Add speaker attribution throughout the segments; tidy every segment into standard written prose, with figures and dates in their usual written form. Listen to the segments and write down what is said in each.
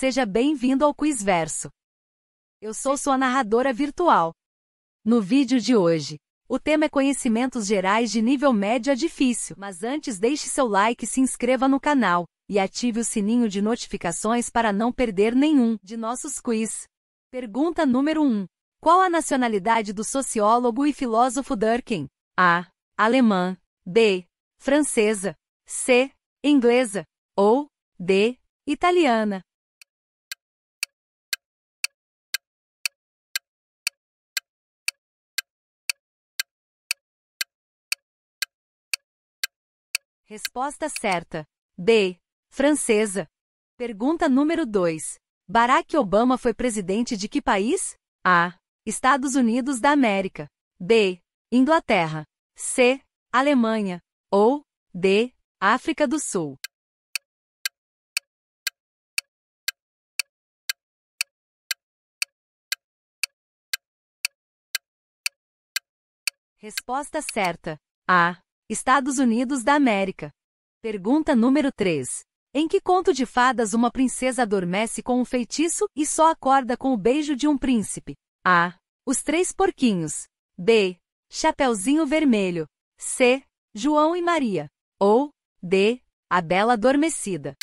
Speaker 1: Seja bem-vindo ao Quizverso. Eu sou sua narradora virtual. No vídeo de hoje, o tema é conhecimentos gerais de nível médio a difícil, mas antes deixe seu like, se inscreva no canal e ative o sininho de notificações para não perder nenhum de nossos quiz. Pergunta número 1. Qual a nacionalidade do sociólogo e filósofo Durkheim? A. Alemã. B. Francesa. C. Inglesa. Ou D. Italiana. Resposta certa. B. Francesa. Pergunta número 2. Barack Obama foi presidente de que país? A. Estados Unidos da América. B. Inglaterra. C. Alemanha. Ou D. África do Sul. Resposta certa. A. Estados Unidos da América. Pergunta número 3. Em que conto de fadas uma princesa adormece com um feitiço e só acorda com o beijo de um príncipe? A. Os Três Porquinhos. B. Chapeuzinho Vermelho. C. João e Maria. Ou D. A Bela Adormecida.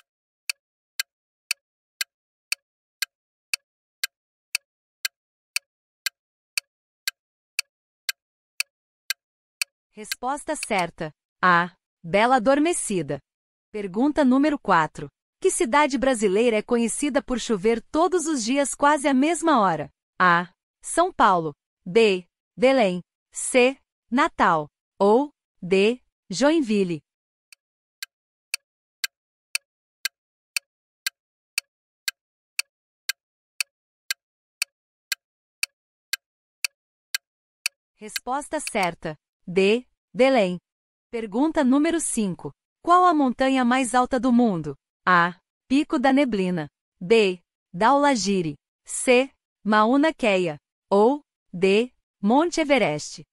Speaker 1: Resposta certa. A. Bela Adormecida. Pergunta número 4. Que cidade brasileira é conhecida por chover todos os dias quase à mesma hora? A. São Paulo. B. Belém. C. Natal. Ou D. Joinville. Resposta certa. D. Belém. Pergunta número 5. Qual a montanha mais alta do mundo? A. Pico da Neblina. B. Dhaulagiri. C. Mauna Kea. Ou D. Monte Everest.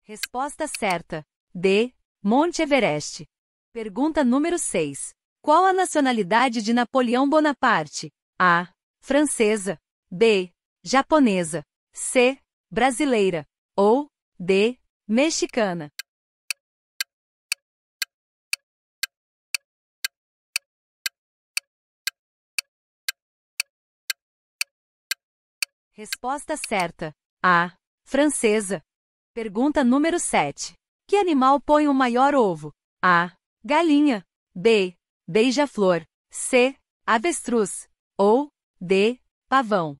Speaker 1: Resposta certa. D. Monte Everest. Pergunta número 6. Qual a nacionalidade de Napoleão Bonaparte? A. Francesa. B. Japonesa. C. Brasileira. Ou D. Mexicana. Resposta certa. A. Francesa. Pergunta número 7. Que animal põe o maior ovo? A. Galinha. B. Beija-flor. C. Avestruz. Ou D. Pavão.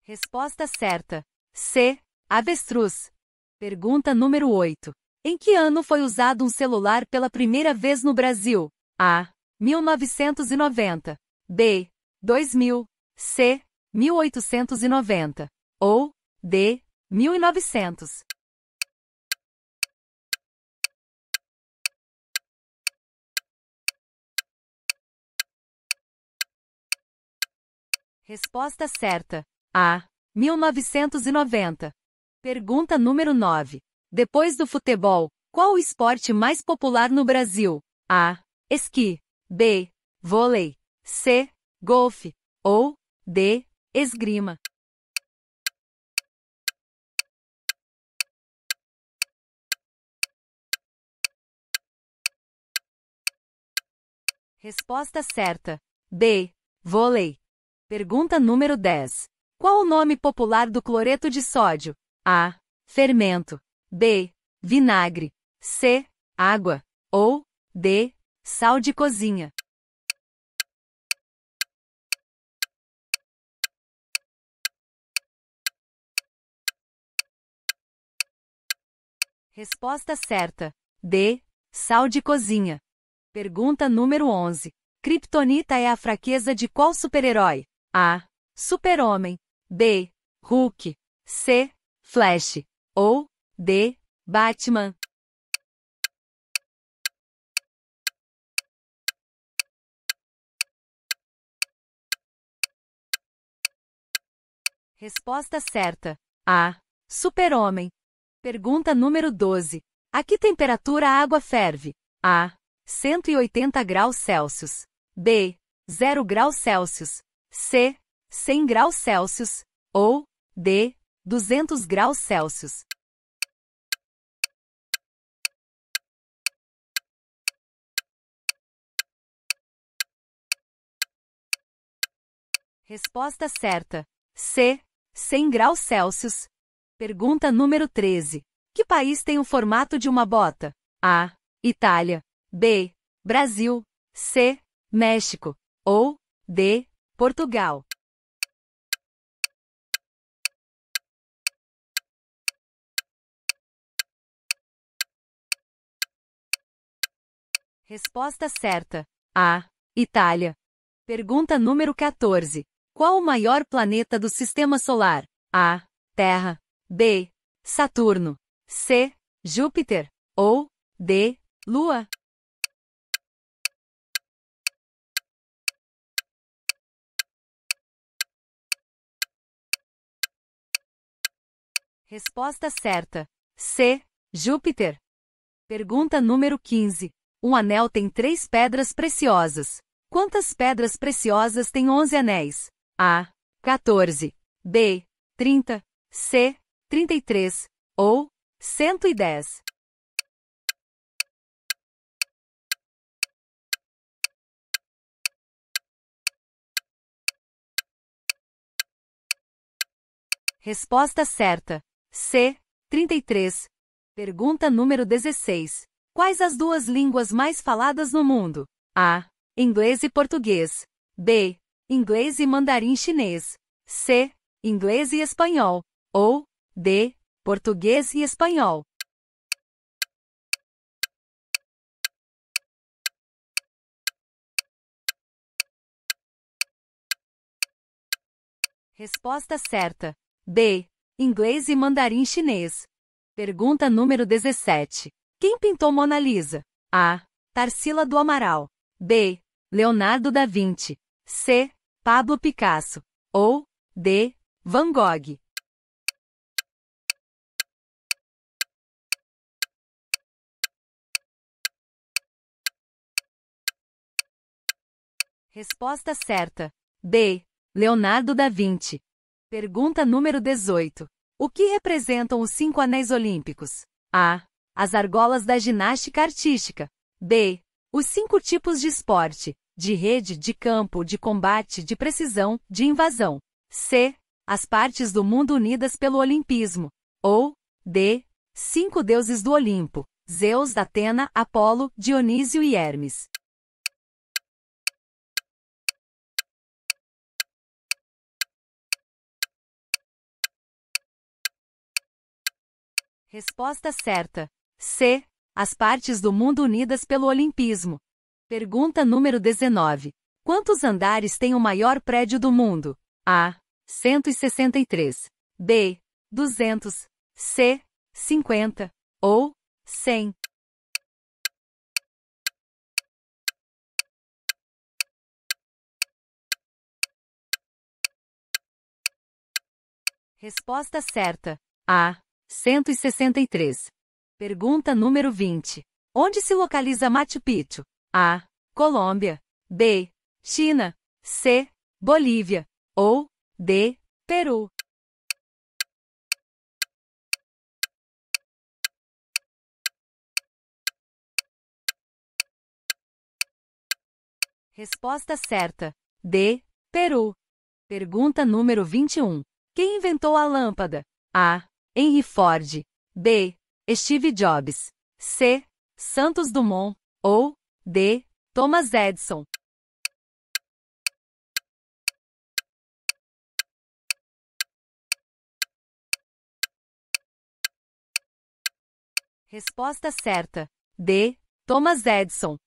Speaker 1: Resposta certa. C. Avestruz. Pergunta número 8. Em que ano foi usado um celular pela primeira vez no Brasil? A. 1990. B. 2000. C. 1890. Ou D. 1900. Resposta certa. A. 1990. Pergunta número 9. Depois do futebol, qual o esporte mais popular no Brasil? A. Esqui. B. Vôlei. C. Golfe. Ou D. Esgrima. Resposta certa. B. Vôlei. Pergunta número 10. Qual o nome popular do cloreto de sódio? A. Fermento. B. Vinagre. C. Água. Ou D. Sal de cozinha. Resposta certa. D. Sal de cozinha. Pergunta número 11. Kryptonita é a fraqueza de qual super-herói? A. Super-Homem. B. Hulk. C. Flash. Ou D. Batman. Resposta certa. A. Super-homem. Pergunta número 12. A que temperatura a água ferve? A. 180 graus Celsius. B. 0 graus Celsius. C. 100 graus Celsius. Ou D. 200 graus Celsius. Resposta certa. C. 100 graus Celsius. Pergunta número 13. Que país tem o formato de uma bota? A. Itália. B. Brasil. C. México. Ou D. Portugal. Resposta certa. A. Itália. Pergunta número 14. Qual o maior planeta do Sistema Solar? A. Terra. B. Saturno. C. Júpiter. Ou D. Lua. Resposta certa. C. Júpiter. Pergunta número 15. Um anel tem 3 pedras preciosas. Quantas pedras preciosas tem 11 anéis? A. 14. B. 30. C. 33. Ou 110. Resposta certa. C. 33. Pergunta número 16. Quais as duas línguas mais faladas no mundo? A. Inglês e português. B. Inglês e mandarim chinês. C. Inglês e espanhol. Ou D. Português e espanhol. Resposta certa. B. Inglês e mandarim chinês. Pergunta número 17. Quem pintou Mona Lisa? A. Tarsila do Amaral. B. Leonardo da Vinci. C. Pablo Picasso. Ou D. Van Gogh. Resposta certa. B. Leonardo da Vinci. Pergunta número 18. O que representam os 5 anéis olímpicos? A. As argolas da ginástica artística. B. Os 5 tipos de esporte: de rede, de campo, de combate, de precisão, de invasão. C. As partes do mundo unidas pelo olimpismo. Ou D. 5 deuses do Olimpo: Zeus, Atena, Apolo, Dionísio e Hermes. Resposta certa. C. As partes do mundo unidas pelo olimpismo. Pergunta número 19. Quantos andares tem o maior prédio do mundo? A. 163. B. 200. C. 50. Ou 100. Resposta certa. A. 163. Pergunta número 20. Onde se localiza Machu Picchu? A. Colômbia. B. China. C. Bolívia. Ou D. Peru. Resposta certa. D. Peru. Pergunta número 21. Quem inventou a lâmpada? A. Henry Ford. B. Steve Jobs. C. Santos Dumont. Ou D. Thomas Edison. Resposta certa. D. Thomas Edison.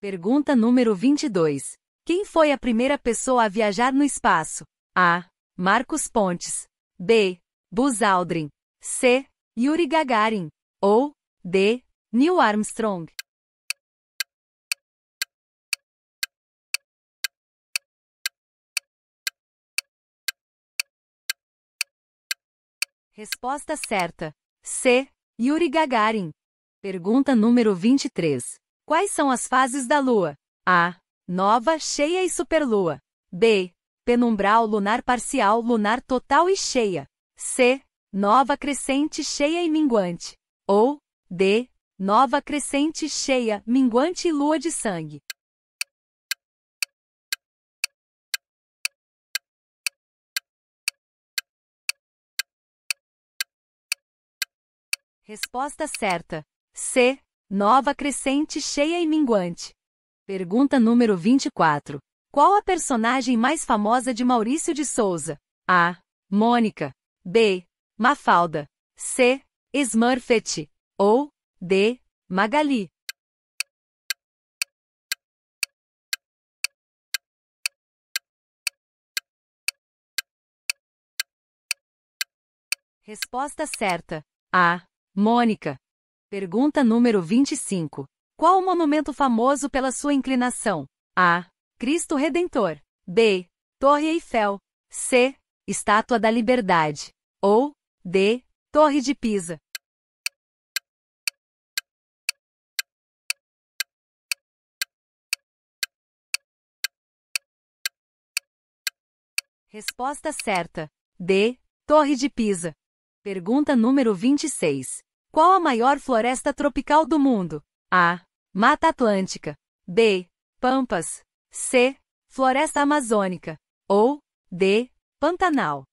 Speaker 1: Pergunta número 22. Quem foi a primeira pessoa a viajar no espaço? A. Marcos Pontes. B. Buzz Aldrin. C. Yuri Gagarin. Ou D. Neil Armstrong. Resposta certa. C. Yuri Gagarin. Pergunta número 23. Quais são as fases da Lua? A. Nova, cheia e superlua. B. Penumbral, lunar parcial, lunar total e cheia. C. Nova crescente, cheia e minguante. Ou D. Nova crescente, cheia, minguante e lua de sangue. Resposta certa. C. Nova crescente, cheia e minguante. Pergunta número 24. Qual a personagem mais famosa de Maurício de Souza? A. Mônica. B. Mafalda. C. Smurfette. Ou D. Magali. Resposta certa. A. Mônica. Pergunta número 25. Qual o monumento famoso pela sua inclinação? A. Cristo Redentor. B. Torre Eiffel. C. Estátua da Liberdade. Ou D. Torre de Pisa. Resposta certa. D. Torre de Pisa. Pergunta número 26. Qual a maior floresta tropical do mundo? A. Mata Atlântica. B. Pampas. C. Floresta Amazônica. Ou D. Pantanal.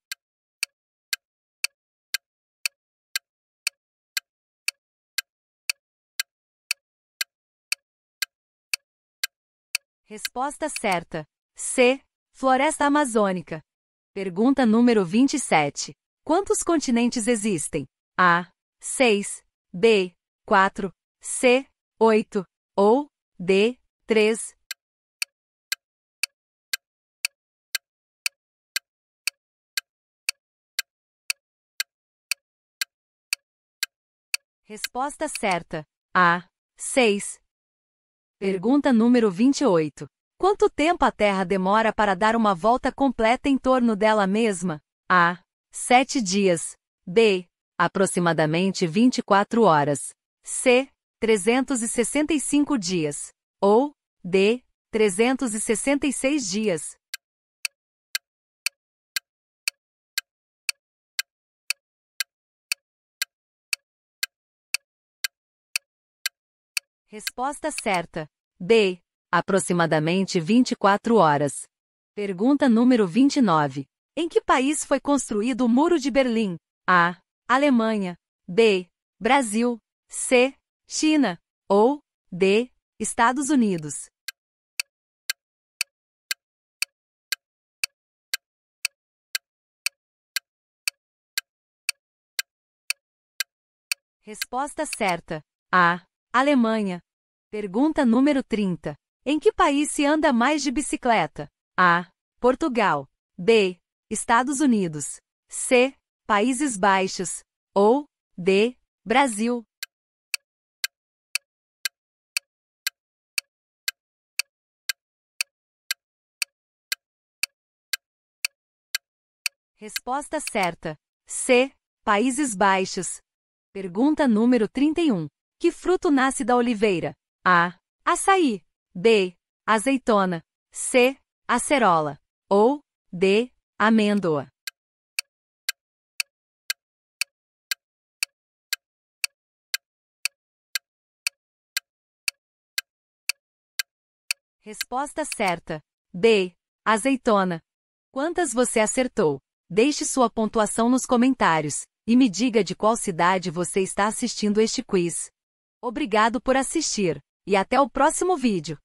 Speaker 1: Resposta certa. C. Floresta Amazônica. Pergunta número 27. Quantos continentes existem? A. 6. B. 4. C. 8. Ou D. 3. Resposta certa. A. 6. Pergunta número 28. Quanto tempo a Terra demora para dar uma volta completa em torno dela mesma? A. 7 dias. B. Aproximadamente 24 horas. C. 365 dias. Ou D. 366 dias. Resposta certa. B. Aproximadamente 24 horas. Pergunta número 29. Em que país foi construído o Muro de Berlim? A. Alemanha. B. Brasil. C. China. Ou D. Estados Unidos. Resposta certa. A. Alemanha. Pergunta número 30. Em que país se anda mais de bicicleta? A. Portugal. B. Estados Unidos. C. Países Baixos. Ou D. Brasil. Resposta certa. C. Países Baixos. Pergunta número 31. Que fruto nasce da oliveira? A. Açaí. B. Azeitona. C. Acerola. Ou D. Amêndoa. Resposta certa. B. Azeitona. Quantas você acertou? Deixe sua pontuação nos comentários e me diga de qual cidade você está assistindo este quiz. Obrigado por assistir e até o próximo vídeo.